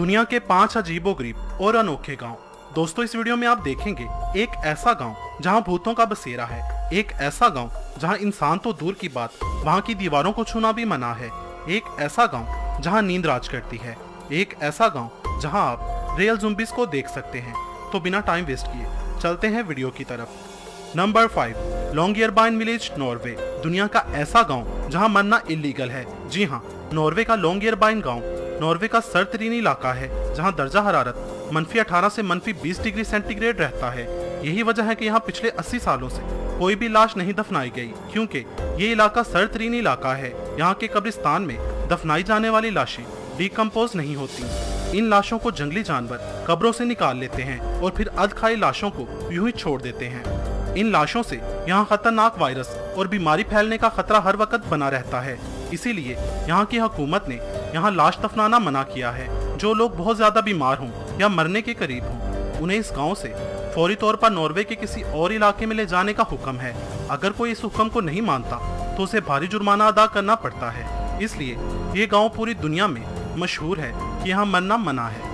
दुनिया के 5 अजीबोगरीब और अनोखे गांव। दोस्तों, इस वीडियो में आप देखेंगे एक ऐसा गांव जहां भूतों का बसेरा है, एक ऐसा गांव जहां इंसान तो दूर की बात वहां की दीवारों को छूना भी मना है, एक ऐसा गांव जहां नींद राज करती है, एक ऐसा गांव जहां आप रियल ज़ुम्बीज़ को देख सकते हैं। तो बिना टाइम वेस्ट किए चलते हैं वीडियो की तरफ। Number 5, Longyearbyen village, Norway. दुनिया का ऐसा गांव जहां मरना इलीगल है। जी हाँ, नॉर्वे का लॉन्गियरबाइन गांव नॉर्वे का सर्दतरीन इलाका है जहां दर्जा हरारत -18 से -20 डिग्री सेंटीग्रेड रहता है। यही वजह है कि यहाँ पिछले 80 सालों से कोई भी लाश नहीं दफनाई गई, क्योंकि ये इलाका सर्दतरीन इलाका है। यहाँ के कब्रिस्तान में दफनाई जाने वाली लाशें डिकम्पोज नहीं होती। इन लाशों को जंगली जानवर कब्रों से निकाल लेते हैं और फिर अध खाई लाशों को यूं ही छोड़ देते हैं। इन लाशों से यहाँ खतरनाक वायरस और बीमारी फैलने का खतरा हर वक्त बना रहता है। इसीलिए यहाँ की हुकूमत ने यहाँ लाश दफनाना मना किया है। जो लोग बहुत ज्यादा बीमार हों या मरने के करीब हों, उन्हें इस गांव से फौरी तौर पर नॉर्वे के किसी और इलाके में ले जाने का हुक्म है। अगर कोई इस हुक्म को नहीं मानता तो उसे भारी जुर्माना अदा करना पड़ता है। इसलिए ये गांव पूरी दुनिया में मशहूर है कि यहाँ मरना मना है।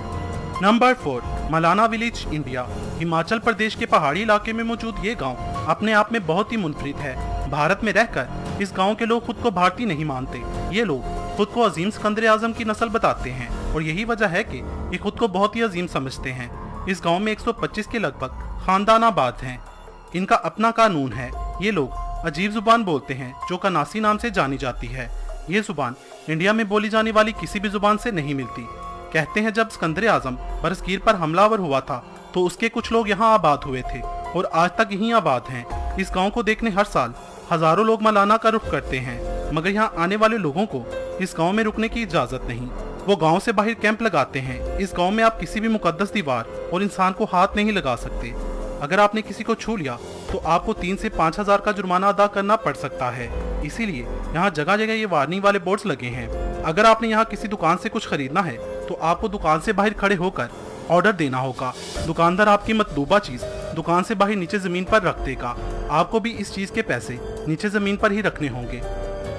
Number 4, Malana village, India. Himachal Pradesh के पहाड़ी इलाके में मौजूद ये गांव अपने आप में बहुत ही मुनफरिद है। भारत में रहकर इस गांव के लोग खुद को भारतीय नहीं मानते। ये लोग खुद को अजीम सिकंदर आजम की नस्ल बताते हैं और यही वजह है कि ये खुद को बहुत ही अजीम समझते हैं। इस गांव में 125 के लगभग खानदान आबाद हैं। इनका अपना कानून है। ये लोग अजीब जुबान बोलते हैं जो कनासी नाम से जानी जाती है। ये जुबान इंडिया में बोली जाने वाली किसी भी जुबान से नहीं मिलती। कहते हैं जब सिकंदर आजम बरसगीर पर हमलावर हुआ था तो उसके कुछ लोग यहाँ आबाद हुए थे और आज तक यहीं आबाद हैं। इस गांव को देखने हर साल हजारों लोग मलाना का रुख करते हैं, मगर यहाँ आने वाले लोगों को इस गांव में रुकने की इजाजत नहीं। वो गांव से बाहर कैंप लगाते हैं। इस गांव में आप किसी भी मुकद्दस दीवार और इंसान को हाथ नहीं लगा सकते। अगर आपने किसी को छू लिया तो आपको 3 से 5 हजार का जुर्माना अदा करना पड़ सकता है। इसीलिए यहाँ जगह जगह ये वार्निंग वाले बोर्ड्स लगे हैं। अगर आपने यहाँ किसी दुकान से कुछ खरीदना है तो आपको दुकान से बाहर खड़े होकर ऑर्डर देना होगा। दुकानदार आपकी मतलूबा चीज दुकान से बाहर नीचे जमीन पर रख देगा। आपको भी इस चीज के पैसे नीचे जमीन पर ही रखने होंगे।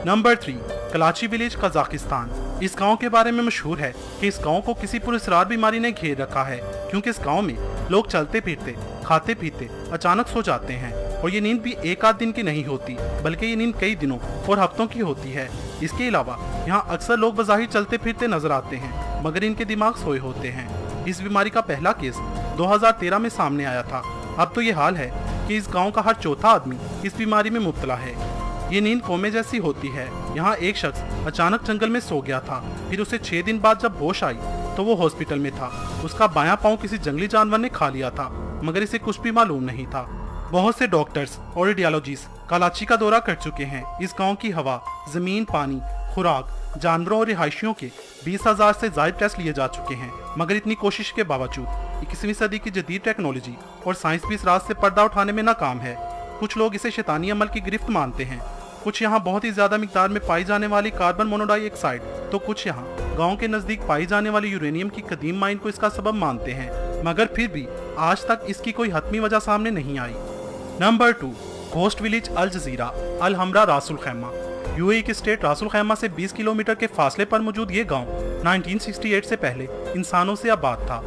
Number 3, Kalachi village, Kazakhstan. इस गांव के बारे में मशहूर है कि इस गांव को किसी पुरस्कार बीमारी ने घेर रखा है, क्योंकि इस गांव में लोग चलते फिरते खाते पीते अचानक सो जाते हैं और ये नींद भी एक आध दिन की नहीं होती, बल्कि ये नींद कई दिनों और हफ्तों की होती है। इसके अलावा यहाँ अक्सर लोग बज़ाहिर चलते फिरते नजर आते हैं, मगर इनके दिमाग सोए होते हैं। इस बीमारी का पहला केस 2013 में सामने आया था। अब तो ये हाल है कि इस गांव का हर चौथा आदमी इस बीमारी में मुब्तला है। ये नींद कोमे जैसी होती है। यहाँ एक शख्स अचानक जंगल में सो गया था, फिर उसे 6 दिन बाद जब होश आई तो वो हॉस्पिटल में था। उसका बायां पांव किसी जंगली जानवर ने खा लिया था, मगर इसे कुछ भी मालूम नहीं था। बहुत से डॉक्टर्स और रेडियोलॉजिस्ट कराची का दौरा कर चुके हैं। इस गांव की हवा, जमीन, पानी, खुराक, जानवरों और रिहायशियों के 20,000 से ज्यादा टेस्ट लिए जा चुके हैं, मगर इतनी कोशिश के बावजूद 21वीं सदी की जदीद टेक्नोलॉजी और साइंस भी इस राज से पर्दा उठाने में नाकाम है। कुछ लोग इसे शैतानी अमल की गिरफ्त मानते हैं, कुछ यहाँ बहुत ही ज्यादा मिकदार में पाई जाने वाली कार्बन मोनोडाइऑक्साइड, तो कुछ यहाँ गांव के नजदीक पाई जाने वाली यूरेनियम की कदीम माइन को इसका सबब मानते हैं, मगर फिर भी आज तक इसकी कोई हतमी वजह सामने नहीं आई। नंबर 2, घोस्ट विलेज, अल जजीरा, अल हमरा, रासुल खैमा। यूएई के स्टेट रासुल खैमा से 20 किलोमीटर के फासले पर मौजूद ये गांव 1968 से पहले इंसानों से आबाद था,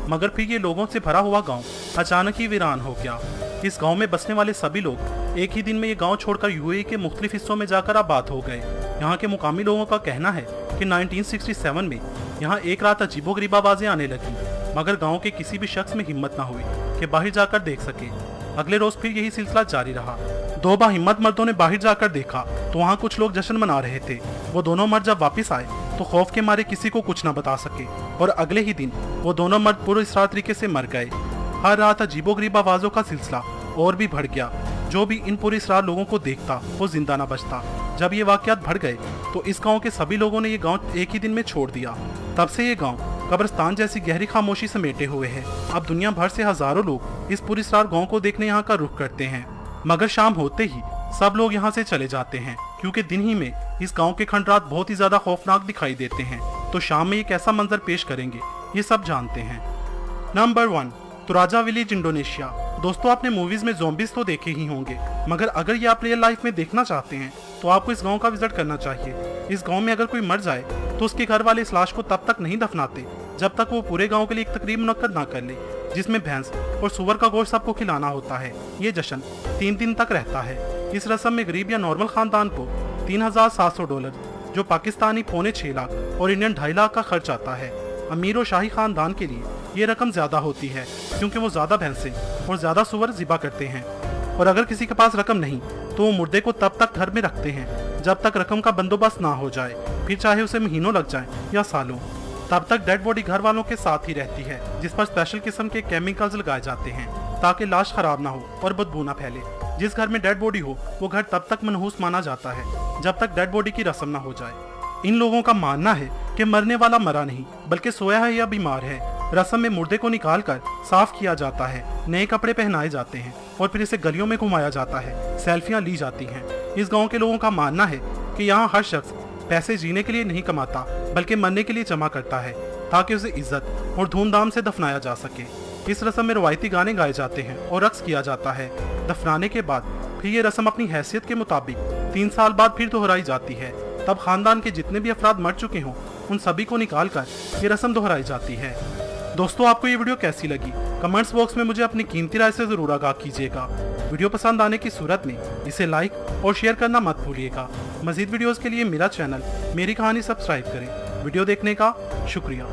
मगर फिर ये लोगों से भरा हुआ गांव अचानक ही वीरान हो गया। इस गांव में बसने वाले सभी लोग एक ही दिन में ये गांव छोड़कर यूएई के मुख्तलिफ हिस्सों में जाकर आबाद हो गए। यहाँ के मुकामी लोगों का कहना है कि 1967 में यहाँ एक रात अजीबोगरीब आवाजें आने लगी, मगर गांव के किसी भी शख्स में हिम्मत न हुई कि बाहर जाकर देख सके। अगले रोज फिर यही सिलसिला जारी रहा। 2 बाहिम्मत मर्दों ने बाहर जाकर देखा तो वहाँ कुछ लोग जश्न मना रहे थे। वो दोनों मर्द जब वापस आए तो खौफ के मारे किसी को कुछ न बता सके और अगले ही दिन वो दोनों मर्द पूरे इस तरीके से मर गए। हर रात अजीबोगरीब आवाजों का सिलसिला और भी बढ़ गया। जो भी इन पूरे इसरार लोगों को देखता वो जिंदा न बचता। जब ये वाकयात बढ़ गए तो इस गांव के सभी लोगों ने ये गांव एक ही दिन में छोड़ दिया। तब से ये गांव कब्रिस्तान जैसी गहरी खामोशी समेटे हुए है। अब दुनिया भर से हजारों लोग इस पूरी इसरार गांव को देखने यहाँ का रुख करते हैं, मगर शाम होते ही सब लोग यहाँ से चले जाते हैं, क्योंकि दिन ही में इस गांव के खंडरात बहुत ही ज्यादा खौफनाक दिखाई देते हैं। तो शाम में ये कैसा मंजर पेश करेंगे ये सब जानते हैं। Number 1, Toraja village, Indonesia. दोस्तों, आपने मूवीज में ज़ॉम्बीज़ तो देखे ही होंगे, मगर अगर ये आप रियल लाइफ में देखना चाहते हैं तो आपको इस गांव का विजिट करना चाहिए। इस गांव में अगर कोई मर जाए तो उसके घर वाले इस लाश को तब तक नहीं दफनाते जब तक वो पूरे गांव के लिए एक तकरीब मुनक्कद ना कर ले, जिसमें भैंस और सुअर का गोश्त सबको खिलाना होता है। ये जश्न 3 दिन तक रहता है। इस रस्म में गरीब या नॉर्मल खानदान को $3,700, जो पाकिस्तानी $6.25 लाख और इंडियन 2.5 लाख का खर्च आता है। अमीर और शाही खानदान के लिए ये रकम ज्यादा होती है, क्योंकि वो ज्यादा भैंसें और ज्यादा सुअर ज़िबा करते हैं। और अगर किसी के पास रकम नहीं तो वो मुर्दे को तब तक घर में रखते हैं जब तक रकम का बंदोबस्त ना हो जाए, फिर चाहे उसे महीनों लग जाएं या सालों। तब तक डेड बॉडी घर वालों के साथ ही रहती है, जिस पर स्पेशल किस्म के केमिकल्स लगाए जाते हैं ताकि लाश खराब ना हो और बदबू ना फैले। जिस घर में डेड बॉडी हो वो घर तब तक मनहूस माना जाता है जब तक डेड बॉडी की रस्म ना हो जाए। इन लोगों का मानना है कि मरने वाला मरा नहीं बल्कि सोया है या बीमार है। रस्म में मुर्दे को निकाल कर साफ किया जाता है, नए कपड़े पहनाए जाते हैं और फिर इसे गलियों में घुमाया जाता है, सेल्फियां ली जाती हैं। इस गांव के लोगों का मानना है कि यहाँ हर शख्स पैसे जीने के लिए नहीं कमाता बल्कि मरने के लिए जमा करता है ताकि उसे इज्जत और धूमधाम से दफनाया जा सके। इस रस्म में रवायती गाने गाए जाते हैं और रक्स किया जाता है। दफनाने के बाद फिर ये रस्म अपनी हैसियत के मुताबिक 3 साल बाद फिर दोहराई जाती है। तब खानदान के जितने भी अफराद मर चुके हों उन सभी को निकाल कर ये रस्म दोहराई जाती है। दोस्तों, आपको ये वीडियो कैसी लगी कमेंट्स बॉक्स में मुझे अपनी कीमती राय से जरूर आगाह कीजिएगा। वीडियो पसंद आने की सूरत में इसे लाइक और शेयर करना मत भूलिएगा। मजीद वीडियोस के लिए मेरा चैनल मेरी कहानी सब्सक्राइब करें। वीडियो देखने का शुक्रिया।